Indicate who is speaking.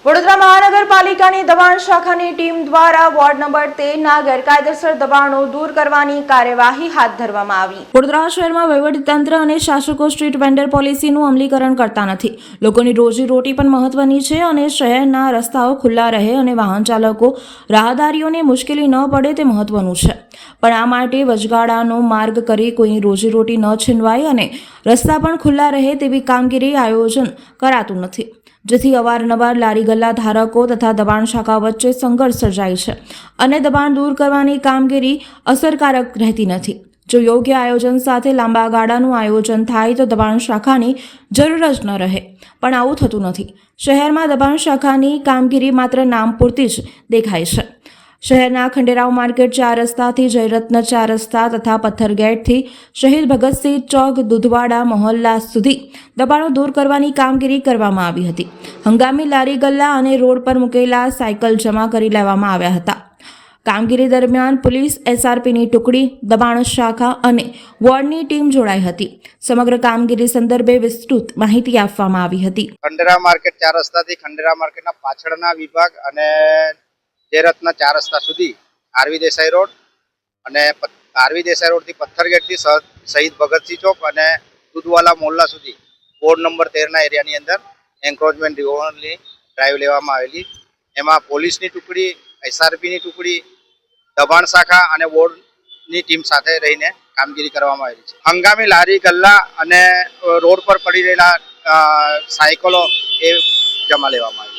Speaker 1: વડોદરા મહાનગરપાલિકાની દબાણ શાખાની ટીમ દ્વારા વોર્ડ નંબર 13ના ગેરકાયદેસર દબાણો દૂર કરવાની કાર્યવાહી હાથ ધરવામાં આવી। વડોદરા શહેરમાં વહીવટીતંત્ર અને શાસકો સ્ટ્રીટ વેન્ડર પોલિસીનું અમલીકરણ કરતા નથી। લોકોની રોજીરોટી પણ મહત્વની છે અને શહેરના રસ્તાઓ ખુલ્લા રહે અને વાહન ચાલકો રાહદારીઓને મુશ્કેલી ન પડે તે મહત્વનું છે, પણ આ માટે વચગાળાનો માર્ગ કરી કોઈની રોજીરોટી ન છીનવાય અને રસ્તા પણ ખુલ્લા રહે તેવી કામગીરી આયોજન કરાતું નથી, જેથી અવારનવાર લારી ગલ્લા ધારકો તથા દબાણ શાખા વચ્ચે સંઘર્ષ સર્જાય છે અને દબાણ દૂર કરવાની કામગીરી અસરકારક રહેતી નથી। જો યોગ્ય આયોજન સાથે લાંબા ગાળાનું આયોજન થાય તો દબાણ શાખાની જરૂર જ ન રહે, પણ આવું થતું નથી। શહેરમાં દબાણ શાખાની કામગીરી માત્ર નામ પૂરતી જ દેખાય છે। શહેરના ખંડેરાવ માર્કેટ 4 રસ્તાથી જયરત્ન 4 રસ્તા તથા પથ્થરગેટથી શહીદ ભગતસિંહ ચોક દુધવાડા મહોલ્લા સુધી દબાણો દૂર કરવાની કામગીરી કરવામાં આવી હતી। હંગામી લારી ગલ્લા અને રોડ પર મૂકેલા સાયકલ જમા કરી લેવામાં આવ્યા હતા। કામગીરી દરમિયાન પોલીસ, એસઆરપીની ટુકડી, દબાણ શાખા અને વોર્ડની ટીમ જોડાઈ હતી। સમગ્ર કામગીરી સંદર્ભે વિસ્તૃત માહિતી આપવામાં આવી હતી।
Speaker 2: ખંડેરાવ માર્કેટ 4 રસ્તાથી ખંડેરાવ માર્કેટના પાછળના વિભાગ અને જયરત્ન 4 રસ્તા સુધી આરવી દેસાઈ રોડ અને આરવી દેસાઈ રોડથી પથ્થરગેટથી શહીદ ભગતસિંહ ચોક અને દૂધવાલા મોહલ્લા સુધી વોર્ડ નંબર 13ના એરિયાની અંદર એન્ક્રોચમેન્ટ રિવર્સની ડ્રાઈવ લેવામાં આવેલી। એમાં પોલીસની ટુકડી, એસઆરપીની ટુકડી, દબાણ શાખા અને વોર્ડની ટીમ સાથે રહીને કામગીરી કરવામાં આવેલી છે। હંગામી લારી ગલ્લા અને રોડ પર પડી રહેલા સાયકલો એ જમા લેવામાં આવી।